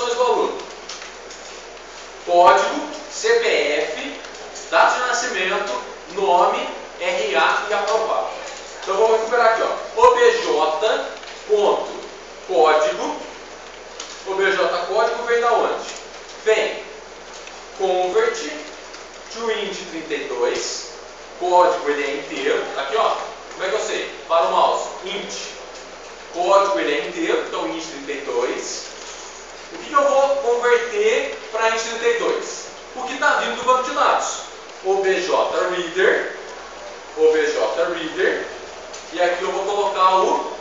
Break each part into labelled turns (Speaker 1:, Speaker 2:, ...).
Speaker 1: informações do aluno. Código, CPF, data de nascimento, nome, RA e aprovado. Então vamos recuperar aqui, ó. obj.código. Obj código vem da onde? Vem convert to int 32. Código ele é inteiro. Aqui, ó. Como é que eu sei? Para o mouse, int. Código ele é inteiro, então int 32. O que eu vou converter para int 32? O que está vindo do banco de dados. obj_reader. obj_reader. E aqui eu vou colocar o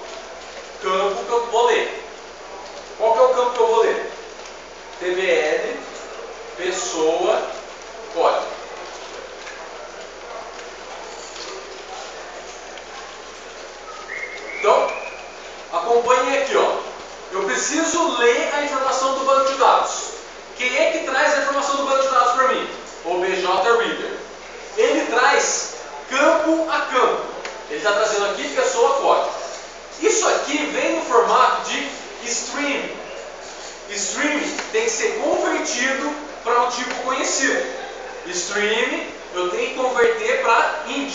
Speaker 1: campo que eu vou ler. Qual que é o campo que eu vou ler? TBL, pessoa, código. Então, acompanhe aqui, ó. Eu preciso ler a informação do banco de dados. Quem é que traz a informação do banco de dados para mim? obj_reader. Ele traz campo a campo. Ele está trazendo aqui pessoa, código. Isso aqui vem no formato de string. String tem que ser convertido para um tipo conhecido. String eu tenho que converter para int.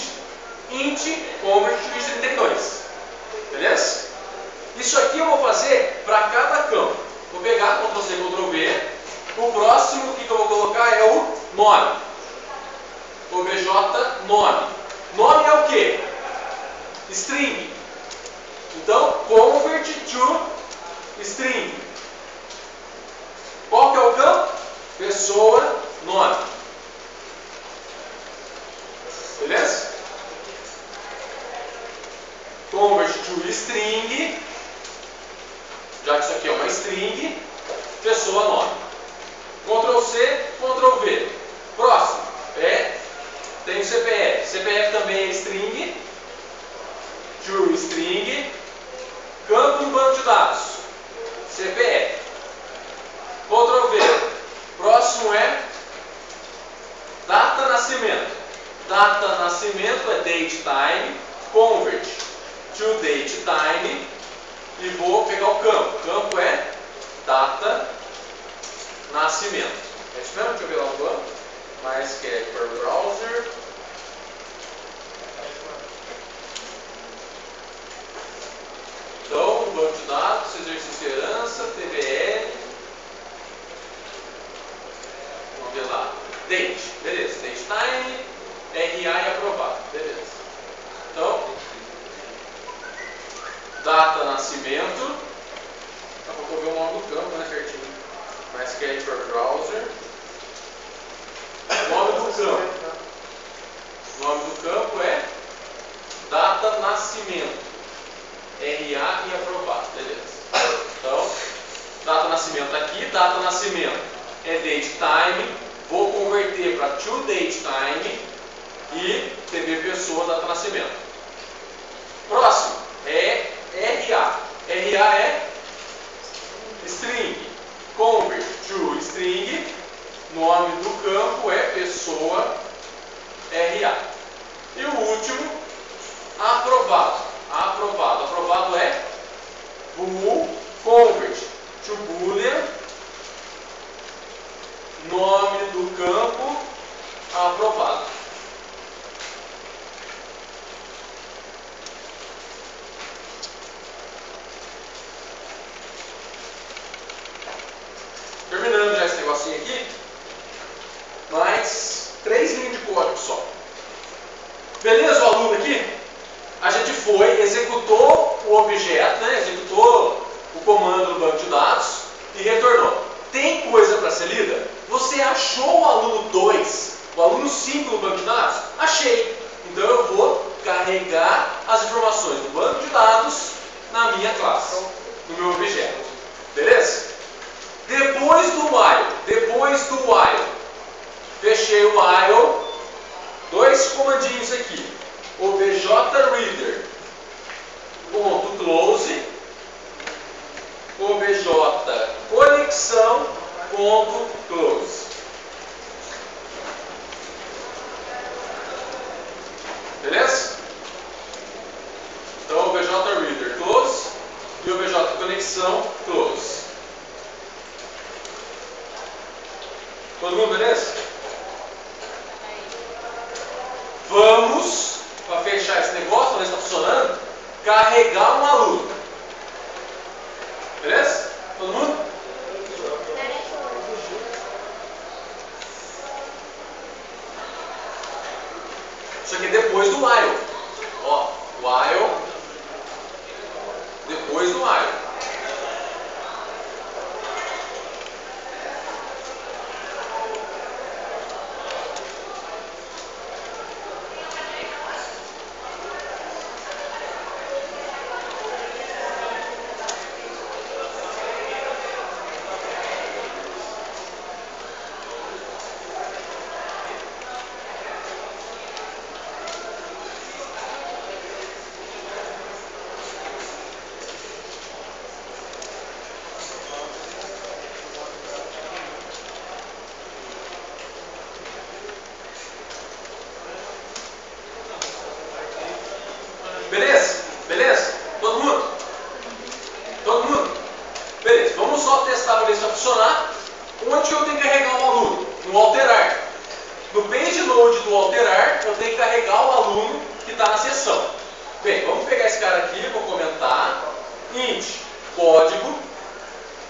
Speaker 1: Int convert to int 32. Beleza? Isso aqui eu vou fazer para cada campo. Vou pegar Ctrl+C, Ctrl+V. O próximo que eu vou colocar é o nome. obj nome. Nome é o que? String. Então, convert to string. Qual que é o campo? Pessoa, nome. Beleza? Convert to string. Já que isso aqui é uma string, pessoa, nome. Ctrl+C, Ctrl+V. Próximo. Tem o CPF. CPF também é string. To string. Campo do banco de dados. CPF. Ctrl+V. Próximo é data nascimento. Data nascimento é date time. Convert to date time. E vou pegar o campo. O campo é data nascimento. É isso mesmo? Deixa eu ver lá o banco. Mais que é per browser. Então, banco de dados, exercício de herança, TBL. Vamos ver lá. Date. Beleza. Date time, RA e aprovado. Beleza. Então, data nascimento. Daqui a pouco eu vou ver o nome do campo, né, certinho. Mais que é per browser. Nome do campo. O nome do campo é data nascimento. RA e aprovado. Beleza. Então, data nascimento aqui. Data nascimento é date time. Vou converter para to date time. E TB pessoa, data nascimento. Próximo é RA. RA é string. Convert to string. Nome do campo é pessoa, RA. E o último, aprovado. Aprovado. Aprovado é bool, convert to boolean. Nome do campo, aprovado. Terminando já esse negocinho aqui. Mais 3 linhas de código só. Beleza, o aluno aqui? A gente foi, executou o objeto, né? Executou o comando do banco de dados e retornou. Tem coisa para ser lida? Você achou o aluno 2, o aluno 5 no banco de dados? Achei. Então eu vou carregar as informações do banco de dados na minha classe, no meu objeto. Beleza? Depois do while, fechei o while, 2 comandinhos aqui, obj_reader.close, obj_conexão.close. Beleza? Então, obj_reader close e obj_conexão close. Todo mundo beleza? Vamos, para fechar esse negócio, para ver se está funcionando, carregar um aluno. Beleza? Todo mundo? Isso aqui é depois do while. Ó, while, depois do while. Beleza? Beleza? Todo mundo? Todo mundo? Beleza, vamos só testar para ver se vai funcionar. Onde eu tenho que carregar o aluno? No alterar. No page load do alterar, eu tenho que carregar o aluno que está na sessão. Bem, vamos pegar esse cara aqui, vou comentar. Int, código.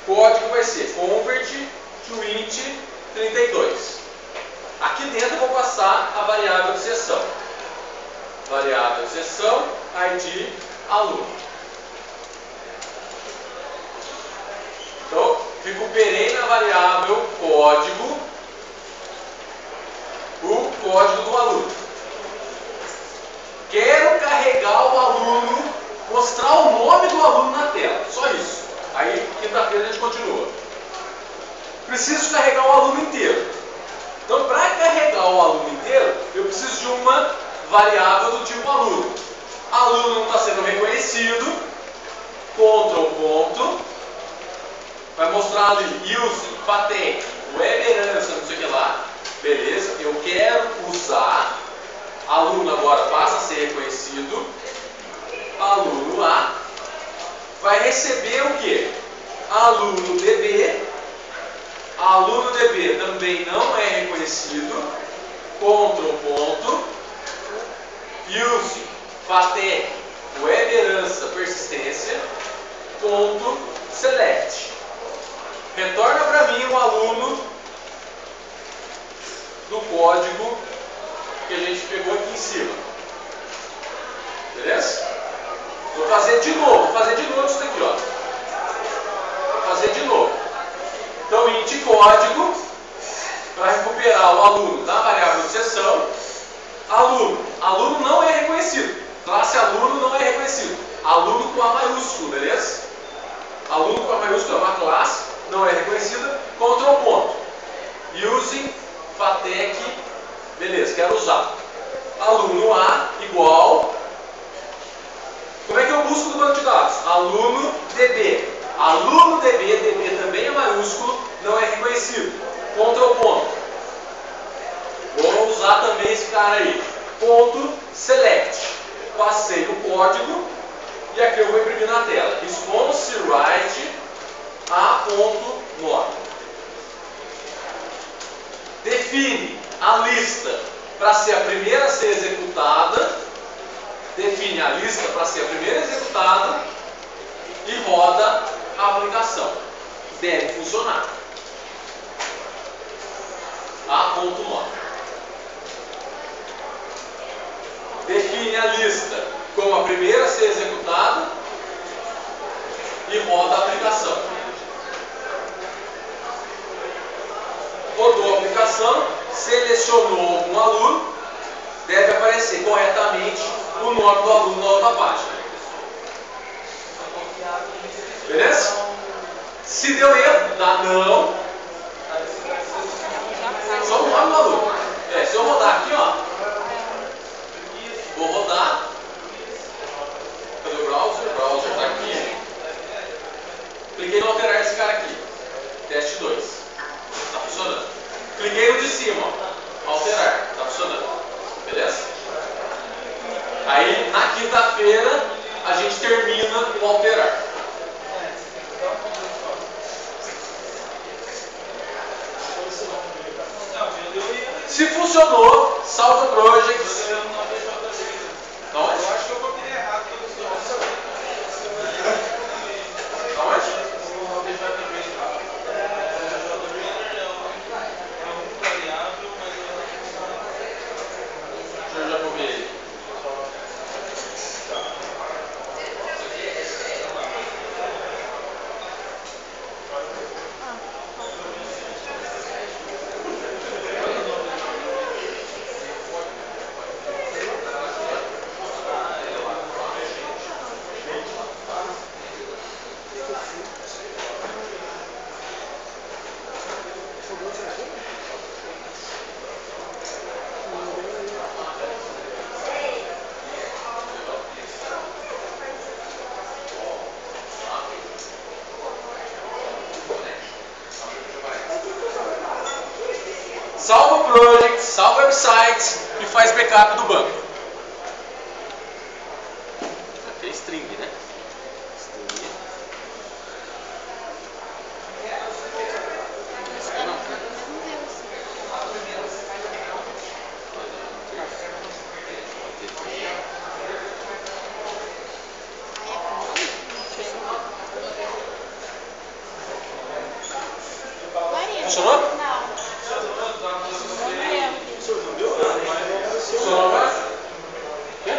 Speaker 1: Código vai ser convert to int 32. Aqui dentro eu vou passar a variável de sessão. Variável de sessão, ID, aluno. Então, recuperei na variável código o código do aluno. Quero carregar o aluno, mostrar o nome do aluno na tela. Só isso. Aí, quinta-feira a gente continua. Preciso carregar o aluno inteiro. Então, para carregar o aluno inteiro, eu preciso de uma variável do tipo aluno. Aluno não está sendo reconhecido. Ctrl ponto. Vai mostrar ali use, patec, web herança, não sei o que lá. Beleza, eu quero usar. Aluno agora passa a ser reconhecido. Aluno A vai receber o que? Aluno DB. Aluno DB também não é reconhecido. Ctrl ponto. Use, patec, web herança, persistência. Ponto select. Retorna para mim o aluno do código que a gente pegou aqui em cima. Beleza? Vou fazer de novo. Vou fazer de novo isso daqui, ó. Vou fazer de novo. Então, int código para recuperar o aluno da variável de sessão. Aluno. Aluno não é reconhecido. Classe aluno não é reconhecido. Aluno com A maiúsculo, beleza? Aluno com A maiúsculo é uma classe, não é reconhecida. Ctrl ponto. Using fatec. Beleza, quero usar. Aluno A igual. Como é que eu busco no banco de dados? Aluno DB. Aluno DB, DB também é maiúsculo, não é reconhecido. Ctrl ponto. Vou usar também esse cara aí. Ponto select. Passei o código e aqui eu vou imprimir na tela. Response write a ponto nome. Define a lista para ser a primeira a ser executada. Define a lista para ser a primeira executada e roda a aplicação. Deve funcionar. A ponto nome. Define a lista como a primeira a ser executada e roda a aplicação. Rodou a aplicação, selecionou algum aluno, deve aparecer corretamente o nome do aluno na outra página. Beleza? Se deu erro, dá não. Só o nome do aluno. Se eu rodar aqui, ó. Vou rodar. Cadê o browser? O browser está aqui. Cliquei no alterar esse cara aqui. Teste 2. Está funcionando. Cliquei no de cima, ó. Alterar. Está funcionando. Beleza? Aí, na quinta-feira, a gente termina o alterar. funcionou, salva o project. Então,
Speaker 2: eu acho que eu copiei errado todo o seu.
Speaker 1: Eu já copiei. Salva o project, salva o website e faz backup do banco. Aqui é string, né? String. Funcionou?
Speaker 3: Não.
Speaker 1: Funcionou agora? Quê?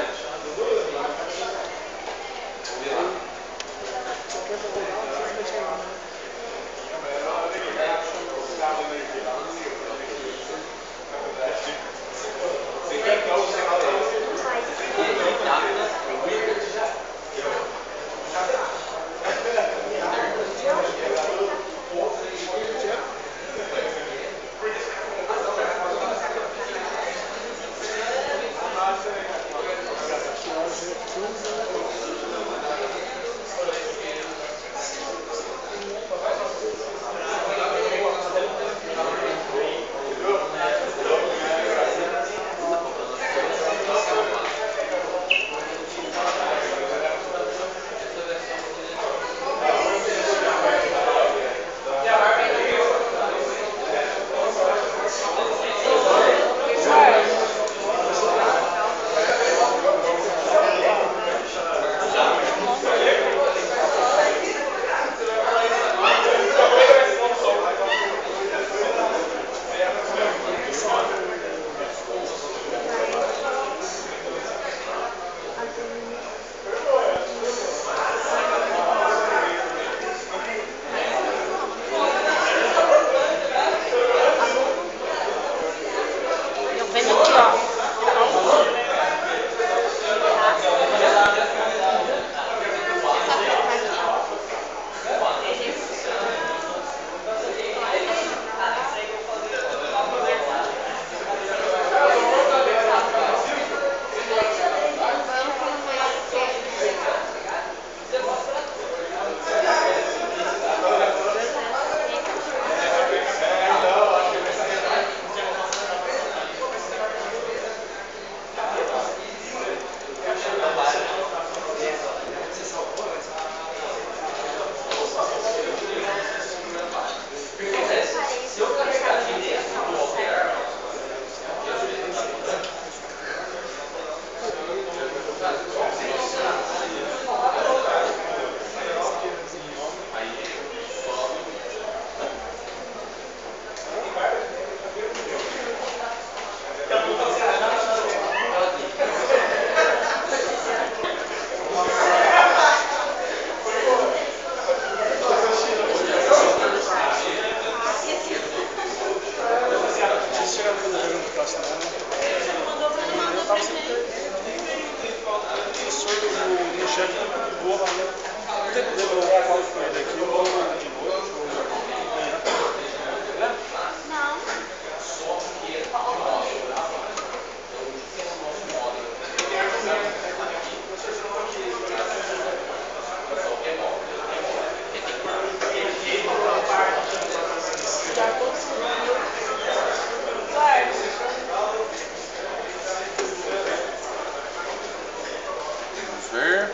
Speaker 1: Ver.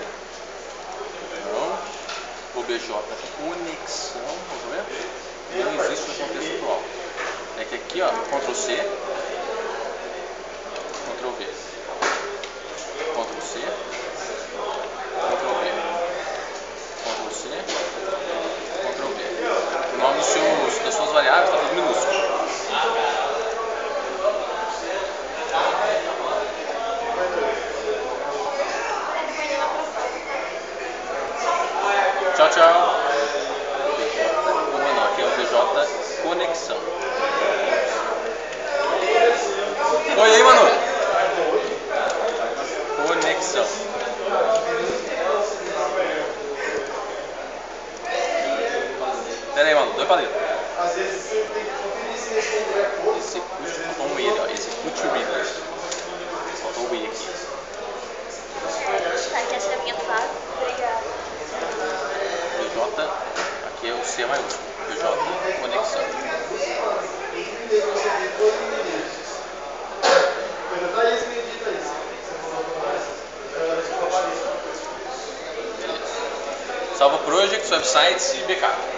Speaker 1: Não. OBJ conexão, vamos ver? Não existe no contexto atual. É que aqui, ó, Ctrl C,
Speaker 3: pra ler.
Speaker 2: Às vezes você tem que conferir se responder a coisa.
Speaker 3: Execute, faltou um E ali, ó. Execute reader. Faltou o E aqui.
Speaker 4: Tá, que essa é a minha fase. Obrigada.
Speaker 3: PJ, aqui é o C maiúsculo. PJ, conexão. Beleza. Salva projects, websites e backup.